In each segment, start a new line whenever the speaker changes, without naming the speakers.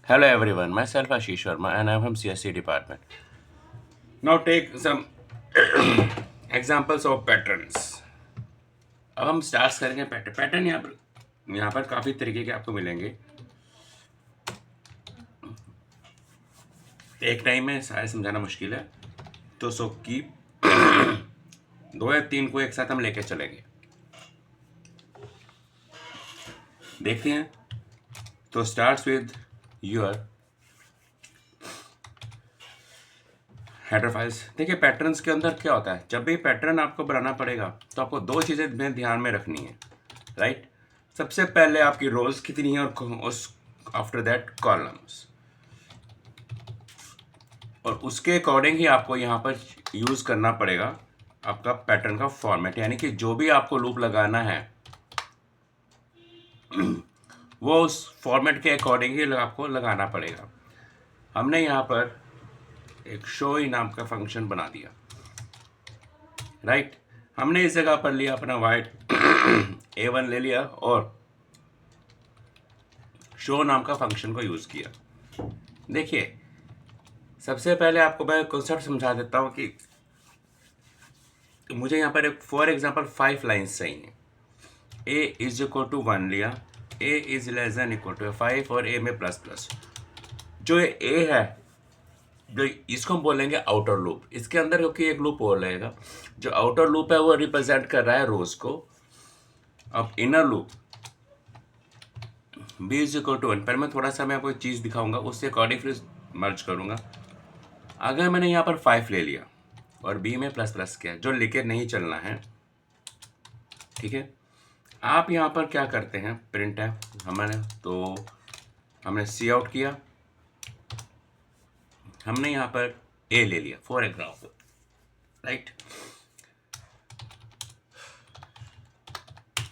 Hello everyone, myself Ashish Sharma and I am from CSC department. Now take some examples of patterns. अब हम start करेंगे pattern यहाँ पर काफ़ी तरीके के आपको मिलेंगे। एक टाइम में सारे समझाना मुश्किल है, तो सो की 2 या 3 को एक साथ हम लेके चलेंगे। देखते हैं। तो starts with your header files. देखिए पैटर्न्स के अंदर क्या होता है, जब भी पैटर्न आपको बनाना पड़ेगा तो आपको 2 चीज़ें ध्यान में रखनी है, राइट। सबसे पहले आपकी रोज कितनी है और उस आफ्टर दैट कॉलम्स, और उसके अकॉर्डिंग ही आपको यहाँ पर यूज़ करना पड़ेगा आपका पैटर्न का फॉर्मेट। यानी कि जो भी आपको लूप लगाना है वो उस फॉर्मेट के अकॉर्डिंग ही आपको लगाना पड़ेगा। हमने यहाँ पर एक शो ही नाम का फंक्शन बना दिया, राइट। हमने इस जगह पर लिया अपना वाइट A1 ले लिया और शो नाम का फंक्शन को यूज़ किया। देखिए सबसे पहले आपको मैं कॉन्सेप्ट समझा देता हूँ कि मुझे यहाँ पर एक फॉर एग्जांपल 5 लाइन्स चाहिए। a इज इक्वल टू 1 लिया, a is less than equal to 5 और a में प्लस प्लस। जो ये a है, जो इसको हम बोलेंगे आउटर लूप। इसके अंदर क्योंकि एक लूप और रहेगा, जो आउटर लूप है वो रिप्रेजेंट कर रहा है रोज को। अब inner loop b is equal to 1 पर मैं थोड़ा सा मैं आपको एक चीज़ दिखाऊंगा, उससे अकॉर्डिंग फिर मर्ज करूंगा। अगर मैंने यहाँ पर 5 ले लिया और b में प्लस प्लस किया, जो लेके नहीं चलना है, ठीक है। आप यहाँ पर क्या करते हैं, प्रिंट है हमने सी आउट किया, हमने यहाँ पर a ले लिया फॉर एग्जाम्पल, राइट।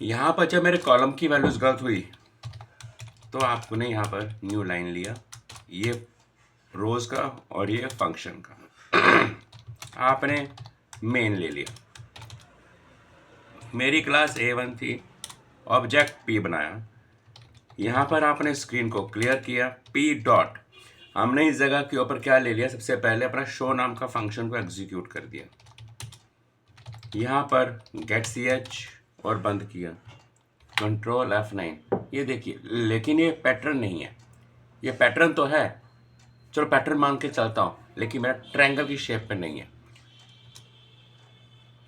यहाँ पर जब मेरे कॉलम की वैल्यूज गलत हुई तो आपको ने यहाँ पर न्यू लाइन लिया, ये रोज का और ये फंक्शन का आपने मेन ले लिया। मेरी क्लास A1 थी, ऑब्जेक्ट P बनाया। यहाँ पर आपने स्क्रीन को क्लियर किया, P डॉट, हमने इस जगह के ऊपर क्या ले लिया, सबसे पहले अपना शो नाम का फंक्शन को एग्जीक्यूट कर दिया। यहाँ पर गेट ch और बंद किया, कंट्रोल F9। ये देखिए, लेकिन ये पैटर्न नहीं है। ये पैटर्न तो है, चलो पैटर्न मान के चलता हूँ, लेकिन मेरा ट्रायंगल की शेप पे नहीं है।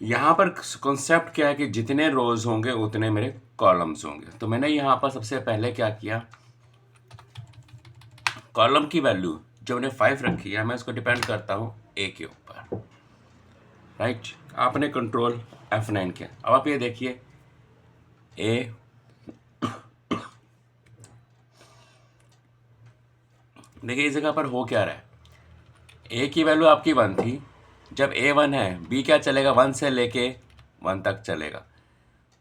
यहाँ पर कॉन्सेप्ट क्या है कि जितने रोज होंगे उतने मेरे कॉलम्स होंगे। तो मैंने यहाँ पर सबसे पहले क्या किया, कॉलम की वैल्यू जो मैंने 5 रखी है, मैं इसको डिपेंड करता हूँ A के ऊपर, राइट। आपने कंट्रोल F9 किया। अब आप ये देखिए A, देखिए इस जगह पर हो क्या रहा है, A की वैल्यू आपकी 1 थी। जब A1 है, B क्या चलेगा, 1 से लेके 1 तक चलेगा।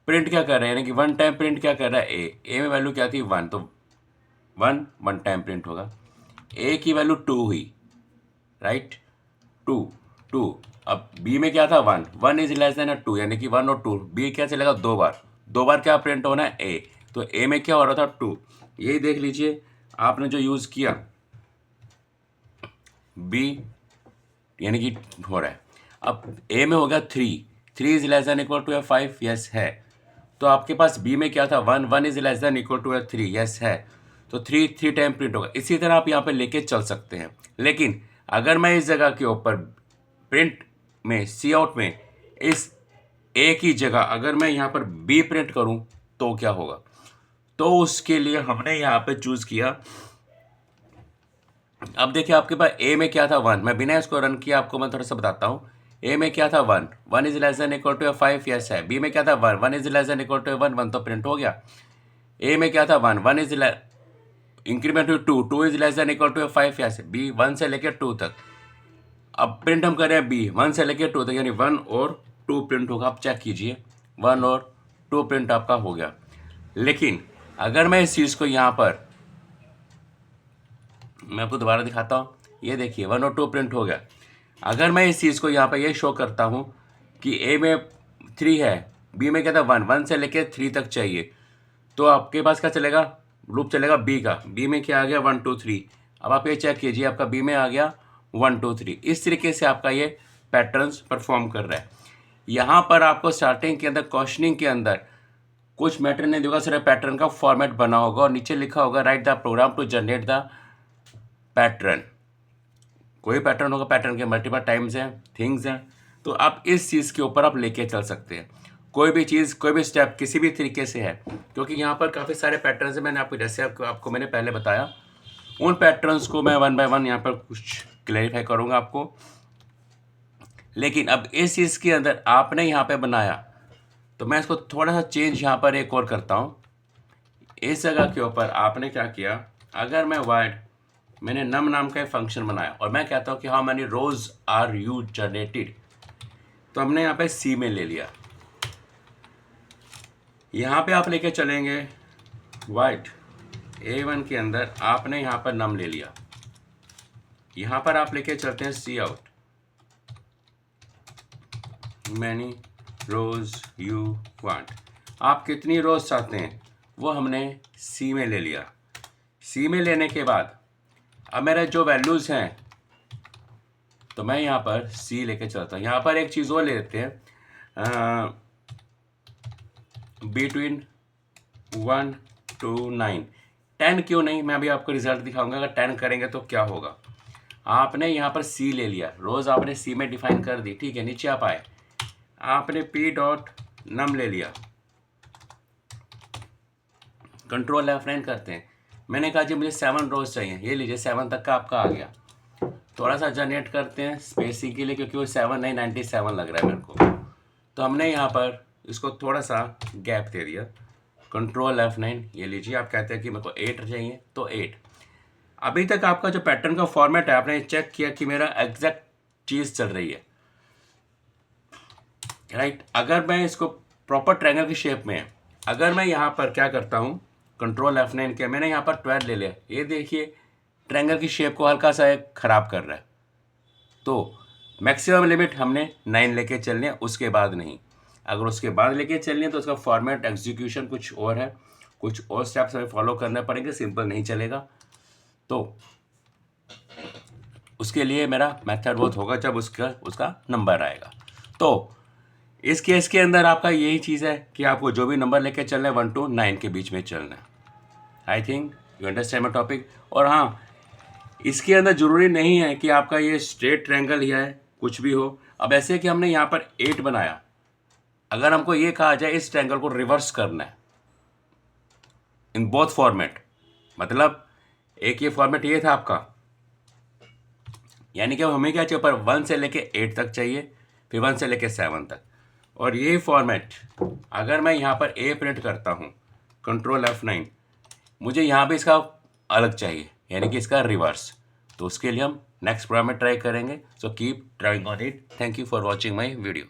प्रिंट क्या कर रहे हैं, यानी कि 1 टाइम प्रिंट क्या कर रहा है, A में वैल्यू क्या थी 1, तो 1 टाइम प्रिंट होगा। A की वैल्यू 2 हुई, राइट, 2। अब B में क्या था 1 इज लेस देन 2, यानी कि 1 और 2, B क्या चलेगा 2 बार क्या प्रिंट होना है A, तो A में क्या हो रहा था 2। यही देख लीजिए आपने जो यूज़ किया B, यानी कि हो रहा है। अब A में हो गया 3 is less than equal to 5, yes है। तो आपके पास B में क्या था 1 is less than equal to 3, yes है। तो 3 टाइम प्रिंट होगा। इसी तरह आप यहाँ पे लेके चल सकते हैं। लेकिन अगर मैं इस जगह के ऊपर प्रिंट में सी आउट में इस A की जगह अगर मैं यहाँ पर B प्रिंट करूँ तो क्या होगा, तो उसके लिए हमने यहाँ पे चूज़ किया। अब देखिए आपके पास A में क्या था 1, मैं बिना इसको रन किया आपको मैं थोड़ा सा बताता हूँ। A में क्या था 1 is less than equal to 5, yes है। B में क्या था 1 is less than equal to 1 तो प्रिंट हो गया। A में क्या था 1 is increment to 2 is less than equal to 5, yes है। B 1 से लेकर 2 तक। अब प्रिंट हम कर रहे हैं B 1 से लेकर 2 तक, यानी 1 और 2 प्रिंट होगा। आप चेक कीजिए 1 और 2 प्रिंट आपका हो गया। लेकिन अगर मैं इस चीज़ को यहाँ पर मैं आपको दोबारा दिखाता हूँ, ये देखिए 1 और 2 प्रिंट हो गया। अगर मैं इस चीज़ को यहाँ पर ये शो करता हूँ कि A में 3 है, B में क्या था 1 से लेकर 3 तक चाहिए, तो आपके पास क्या चलेगा, लूप चलेगा बी का, बी में क्या आ गया 1 2 3। अब आप ये चेक कीजिए, आपका बी में आ गया 1 2 3। इस तरीके से आपका ये पैटर्न्स परफॉर्म कर रहा है। यहाँ पर आपको स्टार्टिंग के अंदर क्वेश्चनिंग के अंदर कुछ मैटर नहीं देगा, सिर्फ पैटर्न का फॉर्मेट बना होगा और नीचे लिखा होगा write the program to generate the pattern. कोई पैटर्न होगा, पैटर्न के मल्टीपल टाइम्स हैं, थिंग्स हैं, तो आप इस चीज़ के ऊपर आप लेके चल सकते हैं। कोई भी चीज़, कोई भी स्टेप किसी भी तरीके से है, क्योंकि यहाँ पर काफ़ी सारे पैटर्न्स हैं। मैंने आपको जैसे आपको मैंने पहले बताया, उन पैटर्न्स को मैं 1 बाय 1 यहाँ पर कुछ क्लैरिफाई करूँगा आपको। लेकिन अब इस चीज़ के अंदर आपने यहाँ पे बनाया, तो मैं इसको थोड़ा सा चेंज यहाँ पर एक और करता हूँ। इस जगह के ऊपर आपने क्या किया, अगर मैं वाइड मैंने नम नाम का एक फंक्शन बनाया और मैं कहता हूँ कि how many rows are you generated, तो हमने यहाँ पे सी में ले लिया। यहाँ पे आप लेके चलेंगे वाइट A1 के अंदर आपने यहाँ पर नम ले लिया, यहाँ पर आप लेके चलते हैं see how many rows you want. आप कितनी रोज चाहते हैं वो हमने सी में ले लिया। सी में लेने के बाद अब मेरे जो वैल्यूज़ हैं, तो मैं यहाँ पर सी लेके चलता हूँ। यहाँ पर एक चीज़ और ले लेते हैं, बिटवीन 1 to 9। 10 क्यों नहीं, मैं अभी आपको रिजल्ट दिखाऊंगा। अगर 10 करेंगे तो क्या होगा। आपने यहाँ पर सी ले लिया, रोज़ आपने सी में डिफाइन कर दी, ठीक है। नीचे आप आए, आपने पी डॉट नम ले लिया, कंट्रोल F9 करते हैं। मैंने कहा जी मुझे 7 रोज चाहिए, ये लीजिए 7 तक का आपका आ गया। थोड़ा सा जनरेट करते हैं स्पेसिंग के लिए, क्योंकि वो 7 नहीं 97 लग रहा है मेरे को, तो हमने यहाँ पर इसको थोड़ा सा गैप दे दिया, कंट्रोल F9। ये लीजिए, आप कहते हैं कि मेरे को 8 चाहिए तो 8। अभी तक आपका जो पैटर्न का फॉर्मेट है, आपने चेक किया कि मेरा एग्जैक्ट चीज़ चल रही है, राइट। अगर मैं इसको प्रॉपर ट्रायंगल की शेप में, अगर मैं यहाँ पर क्या करता हूँ, कंट्रोल F9 के, मैंने यहाँ पर 12 ले लिया, ये देखिए ट्रायंगल की शेप को हल्का सा एक ख़राब कर रहा है। तो मैक्सिमम लिमिट हमने 9 लेके चलने, उसके बाद नहीं। अगर उसके बाद लेके चलने तो उसका फॉर्मेट एग्जीक्यूशन कुछ और है, कुछ और स्टेप्स हमें फॉलो करने पड़ेंगे, सिंपल नहीं चलेगा। तो उसके लिए मेरा मेथड बहुत होगा जब उसका नंबर आएगा। तो इस केस के अंदर आपका यही चीज़ है कि आपको जो भी नंबर लेके चलना है 1 to 9 के बीच में चलना है। I think you understand my topic. और हाँ, इसके अंदर ज़रूरी नहीं है कि आपका ये स्ट्रेट ट्रायंगल ही है, कुछ भी हो। अब ऐसे कि हमने यहाँ पर 8 बनाया, अगर हमको ये कहा जाए इस ट्रायंगल को रिवर्स करना है इन बोथ फॉर्मेट, मतलब एक ये फॉर्मेट ये था आपका, यानी कि हमें क्या चाहिए, ऊपर 1 से लेके 8 तक चाहिए, फिर 1 से लेके 7 तक। और ये फॉर्मेट अगर मैं यहाँ पर ए प्रिंट करता हूँ, कंट्रोल F9, मुझे यहाँ पे इसका अलग चाहिए, यानी कि इसका रिवर्स। तो उसके लिए हम नेक्स्ट प्रोग्राम में ट्राई करेंगे। So keep trying on it. Thank you for watching my video.